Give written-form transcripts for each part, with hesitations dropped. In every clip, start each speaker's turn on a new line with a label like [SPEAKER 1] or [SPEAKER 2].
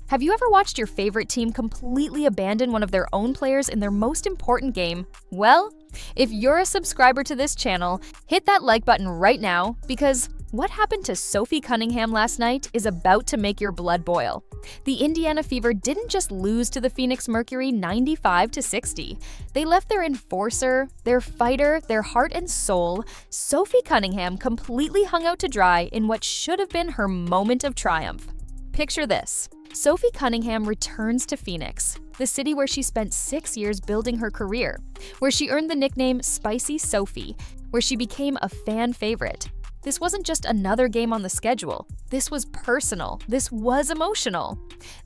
[SPEAKER 1] Have you ever watched your favorite team completely abandon one of their own players in their most important game? Well, if you're a subscriber to this channel, hit that like button right now because what happened to Sophie Cunningham last night is about to make your blood boil. The Indiana Fever didn't just lose to the Phoenix Mercury 95-60. They left their enforcer, their fighter, their heart and soul. Sophie Cunningham completely hung out to dry in what should have been her moment of triumph. Picture this. Sophie Cunningham returns to Phoenix, the city where she spent 6 years building her career, where she earned the nickname Spicy Sophie, where she became a fan favorite. This wasn't just another game on the schedule. This was personal. This was emotional.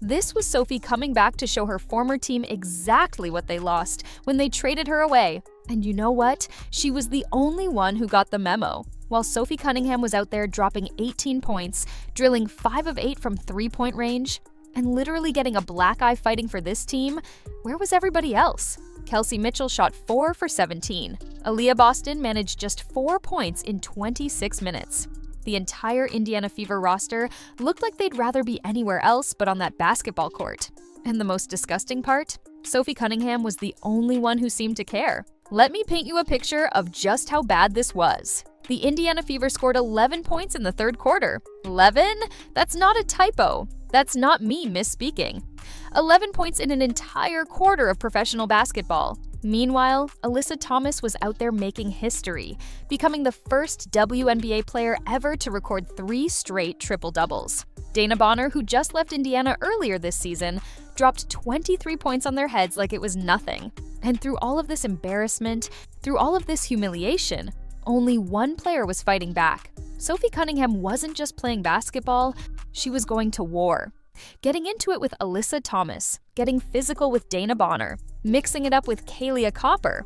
[SPEAKER 1] This was Sophie coming back to show her former team exactly what they lost when they traded her away. And you know what? She was the only one who got the memo. While Sophie Cunningham was out there dropping 18 points, drilling 5 of 8 from three-point range, and literally getting a black eye fighting for this team, where was everybody else? Kelsey Mitchell shot 4 for 17. Aaliyah Boston managed just 4 points in 26 minutes. The entire Indiana Fever roster looked like they'd rather be anywhere else but on that basketball court. And the most disgusting part? Sophie Cunningham was the only one who seemed to care. Let me paint you a picture of just how bad this was. The Indiana Fever scored 11 points in the third quarter. 11? That's not a typo. That's not me misspeaking. 11 points in an entire quarter of professional basketball. Meanwhile, Alyssa Thomas was out there making history, becoming the first WNBA player ever to record 3 straight triple-doubles. Dana Bonner, who just left Indiana earlier this season, dropped 23 points on their heads like it was nothing. And through all of this embarrassment, through all of this humiliation, only one player was fighting back. Sophie Cunningham wasn't just playing basketball, she was going to war. Getting into it with Alyssa Thomas, getting physical with Dana Bonner, mixing it up with Kaylia Copper,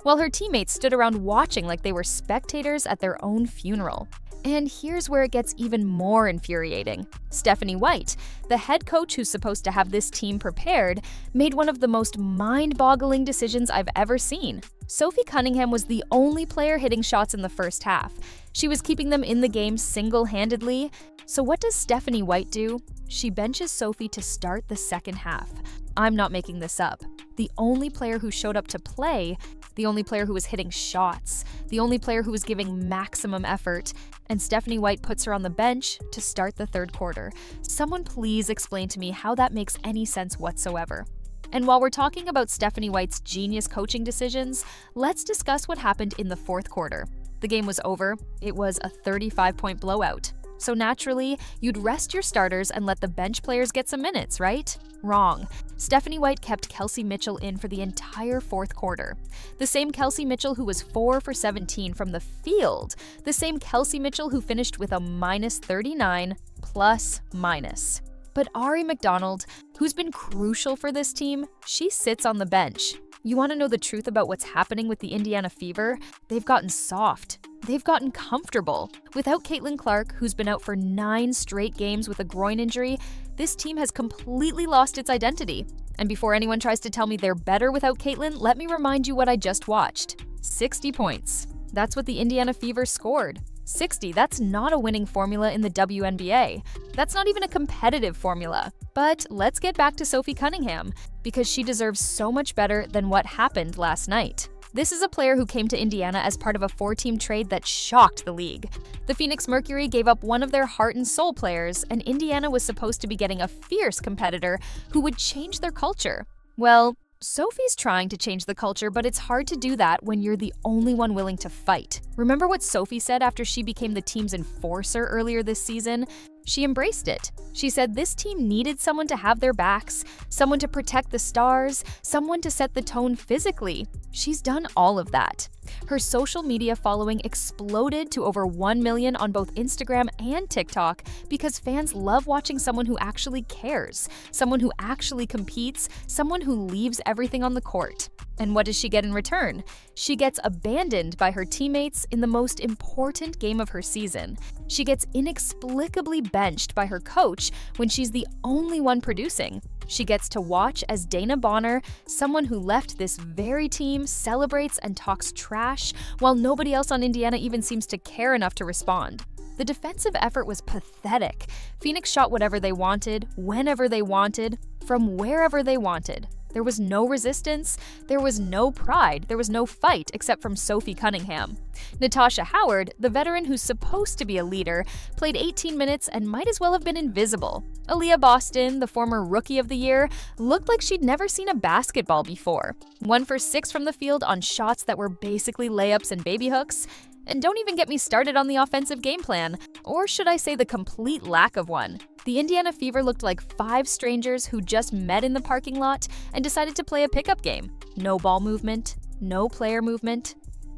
[SPEAKER 1] while her teammates stood around watching like they were spectators at their own funeral. And here's where it gets even more infuriating. Stephanie White, the head coach who's supposed to have this team prepared, made one of the most mind-boggling decisions I've ever seen. Sophie Cunningham was the only player hitting shots in the first half. She was keeping them in the game single-handedly. So what does Stephanie White do? She benches Sophie to start the second half. I'm not making this up. The only player who showed up to play, the only player who was hitting shots, the only player who was giving maximum effort, and Stephanie White puts her on the bench to start the third quarter. Someone please explain to me how that makes any sense whatsoever. And while we're talking about Stephanie White's genius coaching decisions, let's discuss what happened in the fourth quarter. The game was over. It was a 35-point blowout. So naturally, you'd rest your starters and let the bench players get some minutes, right? Wrong. Stephanie White kept Kelsey Mitchell in for the entire fourth quarter. The same Kelsey Mitchell who was 4 for 17 from the field. The same Kelsey Mitchell who finished with a -39 +-. But Ari McDonald, who's been crucial for this team, she sits on the bench. You want to know the truth about what's happening with the Indiana Fever? They've gotten soft. They've gotten comfortable. Without Caitlin Clark, who's been out for 9 straight games with a groin injury, this team has completely lost its identity. And before anyone tries to tell me they're better without Caitlin, let me remind you what I just watched. 60 points. That's what the Indiana Fever scored. 60, that's not a winning formula in the WNBA. That's not even a competitive formula. But let's get back to Sophie Cunningham, because she deserves so much better than what happened last night. This is a player who came to Indiana as part of a 4-team trade that shocked the league. The Phoenix Mercury gave up one of their heart and soul players, and Indiana was supposed to be getting a fierce competitor who would change their culture. Well, Sophie's trying to change the culture, but it's hard to do that when you're the only one willing to fight. Remember what Sophie said after she became the team's enforcer earlier this season? She embraced it. She said this team needed someone to have their backs, someone to protect the stars, someone to set the tone physically. She's done all of that. Her social media following exploded to over 1 million on both Instagram and TikTok because fans love watching someone who actually cares, someone who actually competes, someone who leaves everything on the court. And what does she get in return? She gets abandoned by her teammates in the most important game of her season. She gets inexplicably benched by her coach when she's the only one producing. She gets to watch as Dana Bonner, someone who left this very team, celebrates and talks trash while nobody else on Indiana even seems to care enough to respond. The defensive effort was pathetic. Phoenix shot whatever they wanted, whenever they wanted, from wherever they wanted. There was no resistance, there was no pride, there was no fight except from Sophie Cunningham. Natasha Howard, the veteran who's supposed to be a leader, played 18 minutes and might as well have been invisible. Aaliyah Boston, the former Rookie of the Year, looked like she'd never seen a basketball before. 1 for 6 from the field on shots that were basically layups and baby hooks. And don't even get me started on the offensive game plan, or should I say the complete lack of one. The Indiana Fever looked like 5 strangers who just met in the parking lot and decided to play a pickup game. No ball movement, no player movement,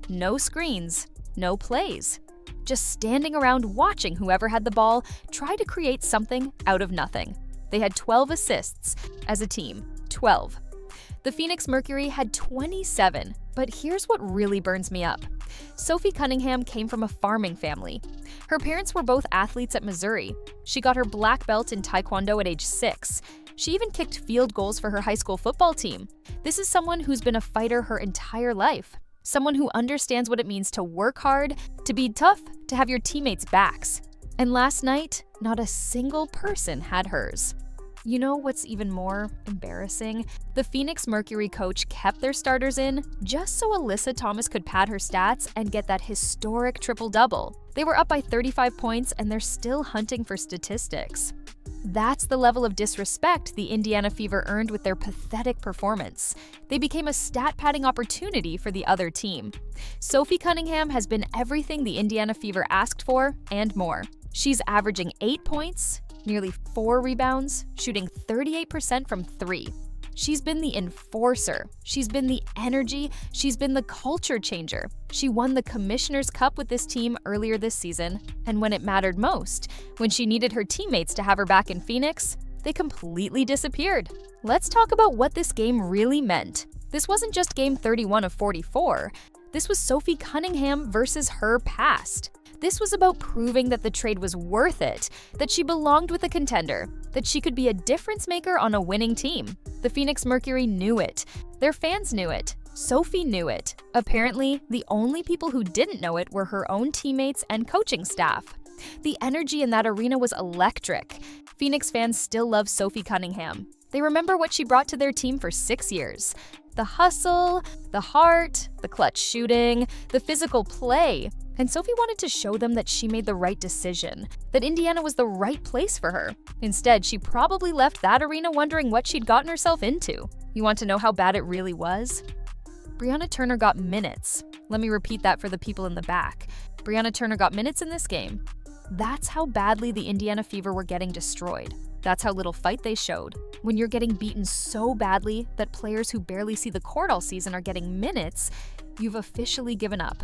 [SPEAKER 1] no screens, no plays. Just standing around watching whoever had the ball try to create something out of nothing. They had 12 assists as a team, 12. The Phoenix Mercury had 27, but here's what really burns me up. Sophie Cunningham came from a farming family. Her parents were both athletes at Missouri. She got her black belt in Taekwondo at age 6. She even kicked field goals for her high school football team. This is someone who's been a fighter her entire life. Someone who understands what it means to work hard, to be tough, to have your teammates' backs. And last night, not a single person had hers. You know what's even more embarrassing? The Phoenix Mercury coach kept their starters in just so Alyssa Thomas could pad her stats and get that historic triple-double. They were up by 35 points and they're still hunting for statistics. That's the level of disrespect the Indiana Fever earned with their pathetic performance. They became a stat-padding opportunity for the other team. Sophie Cunningham has been everything the Indiana Fever asked for and more. She's averaging 8 points, nearly 4 rebounds, shooting 38% from 3. She's been the enforcer. She's been the energy. She's been the culture changer. She won the Commissioner's Cup with this team earlier this season, and when it mattered most, when she needed her teammates to have her back in Phoenix, they completely disappeared. Let's talk about what this game really meant. This wasn't just game 31 of 44. This was Sophie Cunningham versus her past. This was about proving that the trade was worth it, that she belonged with a contender, that she could be a difference maker on a winning team. The Phoenix Mercury knew it. Their fans knew it. Sophie knew it. Apparently, the only people who didn't know it were her own teammates and coaching staff. The energy in that arena was electric. Phoenix fans still love Sophie Cunningham. They remember what she brought to their team for 6 years. The hustle, the heart, the clutch shooting, the physical play. And Sophie wanted to show them that she made the right decision, that Indiana was the right place for her. Instead, she probably left that arena wondering what she'd gotten herself into. You want to know how bad it really was? Brianna Turner got minutes. Let me repeat that for the people in the back. Brianna Turner got minutes in this game. That's how badly the Indiana Fever were getting destroyed. That's how little fight they showed. When you're getting beaten so badly that players who barely see the court all season are getting minutes, you've officially given up.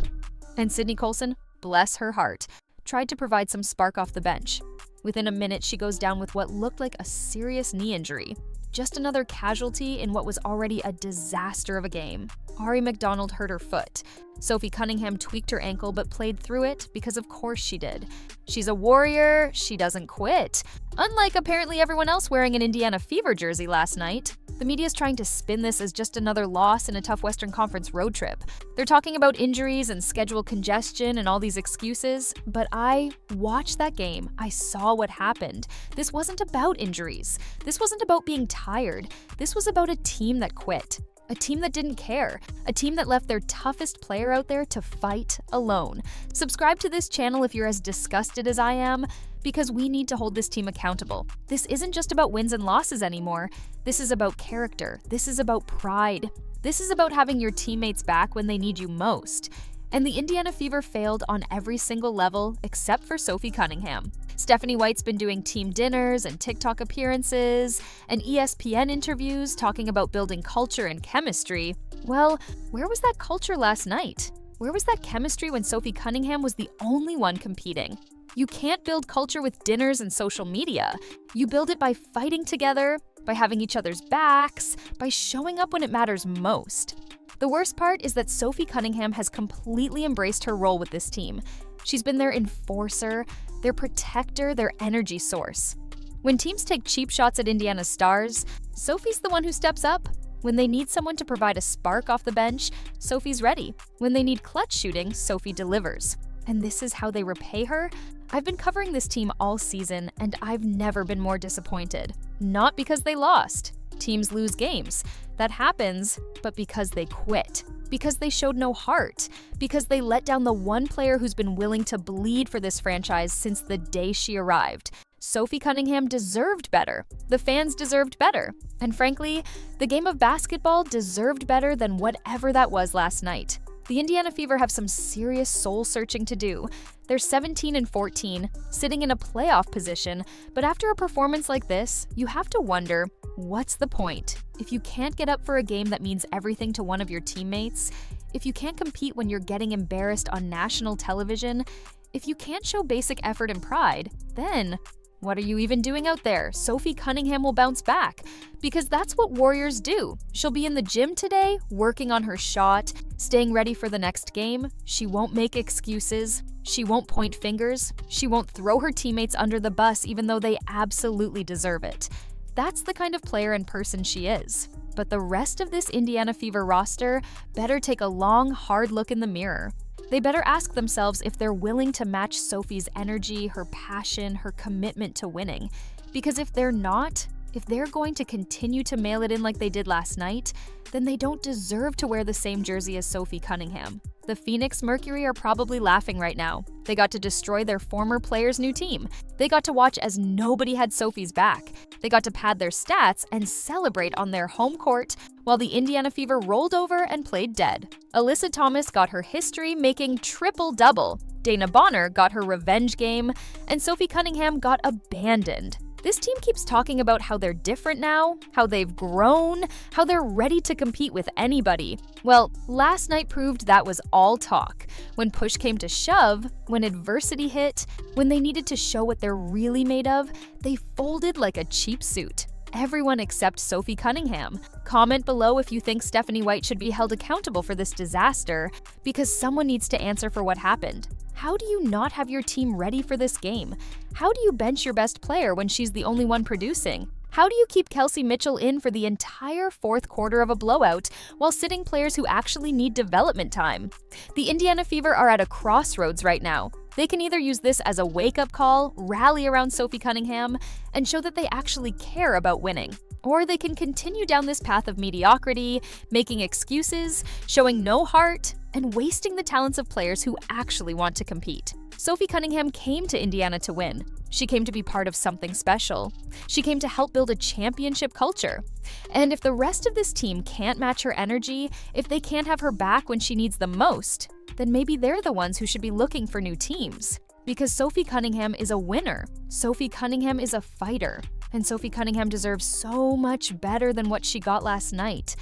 [SPEAKER 1] And Sydney Colson, bless her heart, tried to provide some spark off the bench. Within a minute, she goes down with what looked like a serious knee injury. Just another casualty in what was already a disaster of a game. Ari McDonald hurt her foot. Sophie Cunningham tweaked her ankle but played through it because of course she did. She's a warrior, she doesn't quit. Unlike apparently everyone else wearing an Indiana Fever jersey last night. The media's trying to spin this as just another loss in a tough Western Conference road trip. They're talking about injuries and schedule congestion and all these excuses, but I watched that game. I saw what happened. This wasn't about injuries. This wasn't about being tired. This was about a team that quit. A team that didn't care. A team that left their toughest player out there to fight alone. Subscribe to this channel if you're as disgusted as I am, because we need to hold this team accountable. This isn't just about wins and losses anymore. This is about character. This is about pride. This is about having your teammates back when they need you most. And the Indiana Fever failed on every single level except for Sophie Cunningham. Stephanie White's been doing team dinners and TikTok appearances and ESPN interviews talking about building culture and chemistry. Well, where was that culture last night? Where was that chemistry when Sophie Cunningham was the only one competing? You can't build culture with dinners and social media. You build it by fighting together, by having each other's backs, by showing up when it matters most. The worst part is that Sophie Cunningham has completely embraced her role with this team. She's been their enforcer, their protector, their energy source. When teams take cheap shots at Indiana's stars, Sophie's the one who steps up. When they need someone to provide a spark off the bench, Sophie's ready. When they need clutch shooting, Sophie delivers. And this is how they repay her? I've been covering this team all season, and I've never been more disappointed. Not because they lost. Teams lose games. That happens, but because they quit. Because they showed no heart. Because they let down the one player who's been willing to bleed for this franchise since the day she arrived. Sophie Cunningham deserved better. The fans deserved better. And frankly, the game of basketball deserved better than whatever that was last night. The Indiana Fever have some serious soul-searching to do. They're 17-14, sitting in a playoff position, but after a performance like this, you have to wonder, what's the point? If you can't get up for a game that means everything to one of your teammates, if you can't compete when you're getting embarrassed on national television, if you can't show basic effort and pride, then what are you even doing out there? Sophie Cunningham will bounce back, because that's what Warriors do. She'll be in the gym today, working on her shot, staying ready for the next game. She won't make excuses. She won't point fingers. She won't throw her teammates under the bus even though they absolutely deserve it. That's the kind of player and person she is. But the rest of this Indiana Fever roster better take a long, hard look in the mirror. They better ask themselves if they're willing to match Sophie's energy, her passion, her commitment to winning. Because if they're not, if they're going to continue to mail it in like they did last night, then they don't deserve to wear the same jersey as Sophie Cunningham. The Phoenix Mercury are probably laughing right now. They got to destroy their former player's new team. They got to watch as nobody had Sophie's back. They got to pad their stats and celebrate on their home court while the Indiana Fever rolled over and played dead. Alyssa Thomas got her history-making triple-double. Dana Bonner got her revenge game, and Sophie Cunningham got abandoned. This team keeps talking about how they're different now, how they've grown, how they're ready to compete with anybody. Well, last night proved that was all talk. When push came to shove, when adversity hit, when they needed to show what they're really made of, they folded like a cheap suit. Everyone except Sophie Cunningham. Comment below if you think Stephanie White should be held accountable for this disaster, because someone needs to answer for what happened. How do you not have your team ready for this game? How do you bench your best player when she's the only one producing? How do you keep Kelsey Mitchell in for the entire fourth quarter of a blowout while sitting players who actually need development time? The Indiana Fever are at a crossroads right now. They can either use this as a wake-up call, rally around Sophie Cunningham, and show that they actually care about winning. Or they can continue down this path of mediocrity, making excuses, showing no heart, and wasting the talents of players who actually want to compete. Sophie Cunningham came to Indiana to win. She came to be part of something special. She came to help build a championship culture. And if the rest of this team can't match her energy, if they can't have her back when she needs them most, then maybe they're the ones who should be looking for new teams. Because Sophie Cunningham is a winner. Sophie Cunningham is a fighter. And Sophie Cunningham deserves so much better than what she got last night.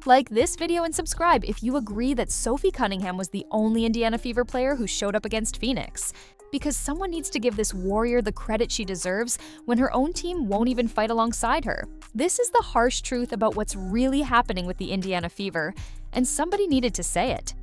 [SPEAKER 1] Like this video and subscribe if you agree that Sophie Cunningham was the only Indiana Fever player who showed up against Phoenix. Because someone needs to give this warrior the credit she deserves when her own team won't even fight alongside her. This is the harsh truth about what's really happening with the Indiana Fever, and somebody needed to say it.